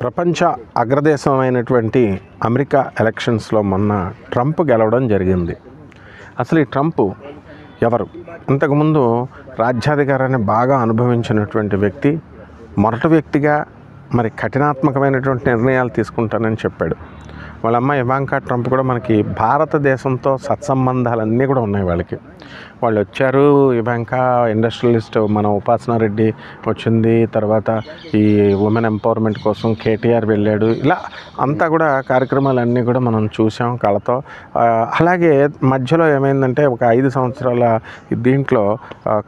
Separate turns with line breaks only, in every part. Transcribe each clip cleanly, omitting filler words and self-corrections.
ప్రపంచ అగ్రదేశమైనటువంటి అమెరికా ఎలక్షన్స్లో మొన్న ట్రంప్ గెలవడం జరిగింది. అసలు ఈ ట్రంప్ ఎవరు? అంతకుముందు రాజ్యాధికారాన్ని బాగా అనుభవించినటువంటి వ్యక్తి, మొదటి వ్యక్తిగా మరి కఠినాత్మకమైనటువంటి నిర్ణయాలు తీసుకుంటానని చెప్పాడు. వాళ్ళ అమ్మ ఇవాంకా ట్రంప్ కూడా మనకి భారతదేశంతో సత్సంబంధాలన్నీ కూడా ఉన్నాయి వాళ్ళకి. వాళ్ళు వచ్చారు. ఇవాంకా ఇండస్ట్రియలిస్ట్, మన ఉపాసన రెడ్డి వచ్చింది, తర్వాత ఈ ఉమెన్ ఎంపవర్మెంట్ కోసం కేటీఆర్ వెళ్ళాడు. ఇలా అంతా కూడా కార్యక్రమాలన్నీ కూడా మనం చూసాం కళతో. అలాగే మధ్యలో ఏమైందంటే ఒక 5 సంవత్సరాల దీంట్లో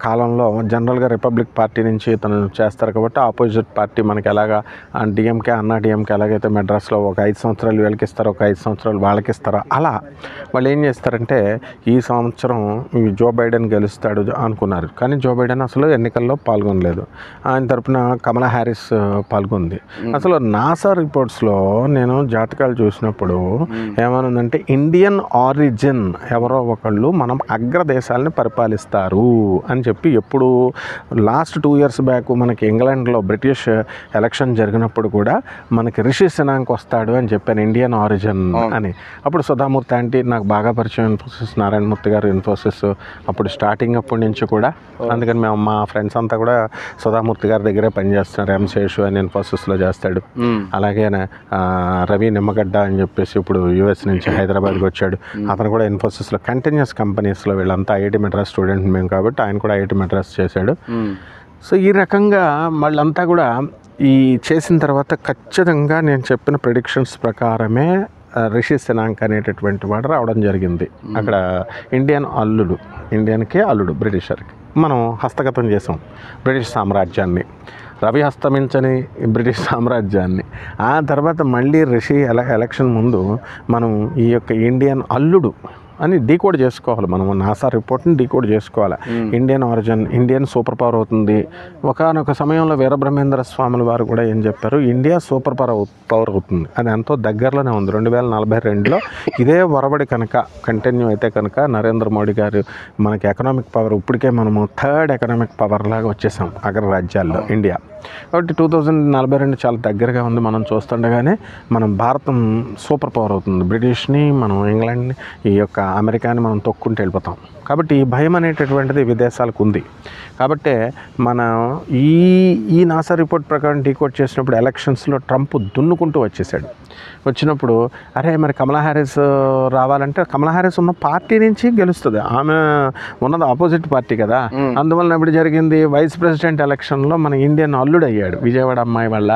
కాలంలో జనరల్గా రిపబ్లిక్ పార్టీ నుంచి తను చేస్తారు కాబట్టి ఆపోజిట్ పార్టీ మనకి ఎలాగా డిఎంకే అన్నా డిఎంకే ఎలాగైతే మెడ్రాస్లో ఒక 5 సంవత్సరాలు వీళ్ళకి ఇస్తారో, ఒక 5 సంవత్సరాలు వాళ్ళకి ఇస్తారో, అలా వాళ్ళు ఏం చేస్తారంటే ఈ సంవత్సరం జో బైడెన్ గెలుస్తాడు అనుకున్నారు. కానీ జో బైడెన్ అసలు ఎన్నికల్లో పాల్గొనలేదు. ఆయన తరపున కమలా హ్యారిస్ పాల్గొంది. అసలు నాసా రిపోర్ట్స్లో నేను జాతకాలు చూసినప్పుడు ఏమనుందంటే ఇండియన్ ఆరిజిన్ ఎవరో ఒకళ్ళు మనం అగ్రదేశాలని పరిపాలిస్తారు అని చెప్పి, ఎప్పుడు లాస్ట్ 2 years బ్యాక్ మనకి ఇంగ్లాండ్లో బ్రిటిష్ ఎలక్షన్ జరిగినప్పుడు కూడా మనకి రిషి సునాక్ వస్తాడు అని చెప్పాను, ఇండియన్ ఆరిజిన్ అని. అప్పుడు సుధామూర్తి ఆంటీ నాకు బాగా పరిచయం, ఇన్ఫోసిస్ నారాయణమూర్తి గారు ఇన్ఫోసిస్ అప్పుడు స్టార్టింగ్ అప్పటి నుంచి కూడా. అందుకని మేము మా ఫ్రెండ్స్ అంతా కూడా సుధామూర్తి గారి దగ్గరే పనిచేస్తున్నారు. ఎంశేషు అని ఇన్ఫోసిస్లో చేస్తాడు. అలాగే రవి నిమ్మగడ్డ అని చెప్పేసి ఇప్పుడు యూఎస్ నుంచి హైదరాబాద్కి వచ్చాడు. అతను కూడా ఇన్ఫోసిస్లో కంటిన్యూస్ కంపెనీస్లో, వీళ్ళంతా ఐఐటి మెడ్రాస్ స్టూడెంట్ మేము కాబట్టి ఆయన కూడా ఐఐటి మెడ్రాస్ చేశాడు. సో ఈ రకంగా వాళ్ళంతా కూడా ఈ చేసిన తర్వాత ఖచ్చితంగా నేను చెప్పిన ప్రిడిక్షన్స్ ప్రకారమే రిషి సునాక్ అనేటటువంటి వాడు రావడం జరిగింది. అక్కడ ఇండియన్కి అల్లుడు బ్రిటిషర్కి మనం హస్తగతం చేసాం బ్రిటిష్ సామ్రాజ్యాన్ని, రవి హస్తమించని బ్రిటిష్ సామ్రాజ్యాన్ని. ఆ తర్వాత మళ్ళీ రిషి ఎలక్షన్ ముందు మనం ఈ యొక్క ఇండియన్ అల్లుడు అని డీకోడ్ చేసుకోవాలి. మనం నాసా రిపోర్ట్ని డీకోడ్ చేసుకోవాలి. Indian origin, Indian super power అవుతుంది. ఒకానొక సమయంలో వీరబ్రహ్మేంద్ర స్వాముల వారు కూడా ఏం చెప్పారు, ఇండియా సూపర్ పవర్ అవుతుంది. అది ఎంతో దగ్గరలోనే ఉంది. 2042లో ఇదే ఒరబడి కనుక కంటిన్యూ అయితే కనుక నరేంద్ర మోడీ గారు మనకి ఎకనామిక్ పవర్, ఇప్పటికే మనము 3rd ఎకనామిక్ పవర్ లాగా వచ్చేసాం అగ్రరాజ్యాల్లో ఇండియా. కాబట్టి 2042 చాలా దగ్గరగా ఉంది. మనం చూస్తుండగానే మనం భారతం సూపర్ పవర్ అవుతుంది. బ్రిటిష్ని, మనం ఇంగ్లాండ్ని, ఈ యొక్క అమెరికాని మనం తొక్కుంటూ వెళ్ళిపోతాం. కాబట్టి ఈ భయం అనేటటువంటిది విదేశాలకు ఉంది. కాబట్టి మన ఈ నాసా రిపోర్ట్ ప్రకారం డీకోడ్ చేసినప్పుడు ఎలక్షన్స్లో ట్రంప్ దున్నుకుంటూ వచ్చినప్పుడు అరే మరి కమలా హ్యారిస్ రావాలంటే కమలా హ్యారిస్ ఉన్న పార్టీ నుంచి గెలుస్తుంది. ఆమె ఉన్నది ఆపోజిట్ పార్టీ కదా. అందువలన ఇప్పుడు జరిగింది వైస్ ప్రెసిడెంట్ ఎలక్షన్లో మన ఇండియన్ అల్లుడు అయ్యాడు. విజయవాడ అమ్మాయి వాళ్ళ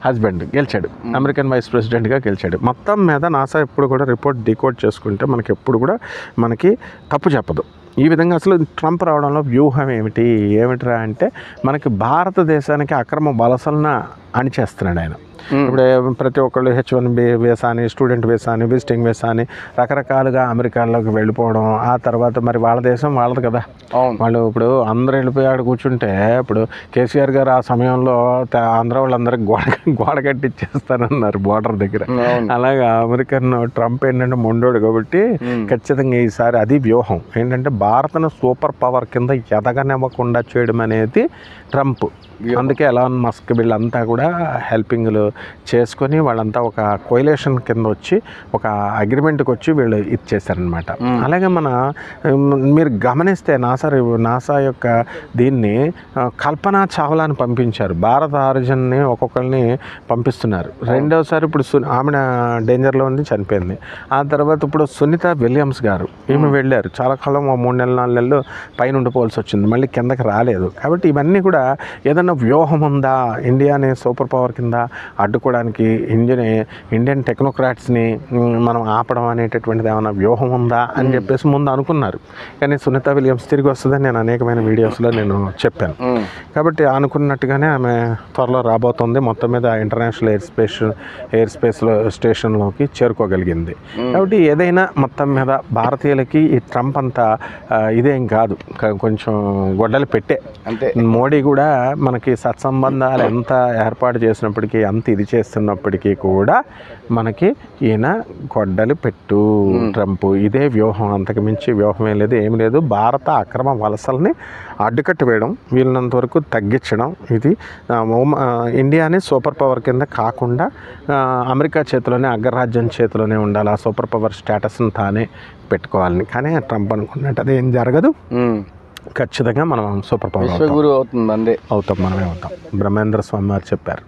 హస్బెండ్ గెలిచాడు, అమెరికన్ వైస్ ప్రెసిడెంట్గా గెలిచాడు. మొత్తం మీద నాసా ఎప్పుడు కూడా రిపోర్ట్ డీకోడ్ చేసుకుంటే మనకి ఎప్పుడు కూడా మనకి తప్పు చెప్పదు. ఈ విధంగా అసలు ట్రంప్ రావడంలో వ్యూహం ఏమిటిరా అంటే మనకి భారతదేశానికి అక్రమ వలసలను అణిచేస్తున్నాడు ఆయన. ఇప్పుడు ప్రతి ఒక్కళ్ళు H1B వీసా అని, స్టూడెంట్ వీసా అని, విజిటింగ్ వీసా అని రకరకాలుగా అమెరికాలోకి వెళ్ళిపోవడం. ఆ తర్వాత మరి వాళ్ళ దేశం వాళ్ళది కదా, వాళ్ళు ఇప్పుడు అందరూ వెళ్ళిపోయాడు కూర్చుంటే, ఇప్పుడు కేసీఆర్ గారు ఆ సమయంలో ఆంధ్ర వాళ్ళందరికీ గోడ కట్టిచ్చేస్తారన్నారు బోర్డర్ దగ్గర. అలాగా అమెరికన్ ట్రంప్ ఏంటంటే మొండోడు కాబట్టి ఖచ్చితంగా ఈసారి అది వ్యూహం ఏంటంటే భారత్ను సూపర్ పవర్ కింద ఎదగనివ్వకుండా చేయడం అనేది ట్రంప్. అందుకే ఎలాన్ మస్క్ వీళ్ళంతా కూడా హెల్పింగ్లు చేసుకొని వాళ్ళంతా ఒక కోయిలేషన్ కింద వచ్చి ఒక అగ్రిమెంట్కి వచ్చి వీళ్ళు ఇది చేశారనమాట. అలాగే మీరు గమనిస్తే నాసా యొక్క దీన్ని కల్పనా చావ్లాని పంపించారు. భారత ఆరిజిన్ని ఒక్కొక్కరిని పంపిస్తున్నారు. రెండోసారి ఇప్పుడు ఆమె డేంజర్లో ఉంది, చనిపోయింది. ఆ తర్వాత ఇప్పుడు సునీత విలియమ్స్ గారు ఈమె వెళ్ళారు. చాలా కాలం 3-4 నెలలు పైన ఉండిపోవాల్సి వచ్చింది, మళ్ళీ కిందకి రాలేదు. కాబట్టి ఇవన్నీ కూడా ఏదన్నా వ్యూహం ఉందా ఇండియాని సూపర్ పవర్ కింద అడ్డుకోవడానికి, ఇండియన్ టెక్నోక్రాట్స్ని మనం ఆపడం అనేటటువంటిది ఏమైనా వ్యూహం ఉందా అని చెప్పేసి ముందు అనుకున్నారు. కానీ సునీత విలియమ్స్ తిరిగి వస్తుందని నేను అనేకమైన వీడియోస్లో నేను చెప్పాను. కాబట్టి అనుకున్నట్టుగానే ఆమె త్వరలో రాబోతుంది. మొత్తం మీద ఇంటర్నేషనల్ ఎయిర్ స్పేస్ స్టేషన్లోకి చేరుకోగలిగింది. కాబట్టి ఏదైనా మొత్తం మీద భారతీయులకి ఈ ట్రంప్ అంతా ఇదేం కాదు, కొంచెం గొడ్డలు పెట్టే. అంటే మోడీ కూడా మన మనకి సత్సంబంధాలు ఎంత ఏర్పాటు చేసినప్పటికీ, ఎంత ఇది చేస్తున్నప్పటికీ కూడా మనకి ఈయన గొడ్డలి పెట్టు ట్రంప్, ఇదే వ్యూహం, అంతకు మించి వ్యూహం ఏం లేదు, ఏమి లేదు. భారత అక్రమ వలసల్ని అడ్డుకట్టు వేయడం, వీళ్ళనంత వరకు తగ్గించడం, ఇది ఇండియాని సూపర్ పవర్ కింద కాకుండా అమెరికా చేతిలోనే, అగ్రరాజ్యం చేతిలోనే ఉండాలి, ఆ సూపర్ పవర్ స్టేటస్ని తానే పెట్టుకోవాలని. కానీ ట్రంప్ అనుకున్నట్టు అది ఏం జరగదు. ఖచ్చితంగా మనం సూపర్ పవర్
విశ్వగురు అవుతుంది,
అవుతాం, మనమే అవుతాం. బ్రహ్మేంద్ర స్వామి వారు చెప్పారు.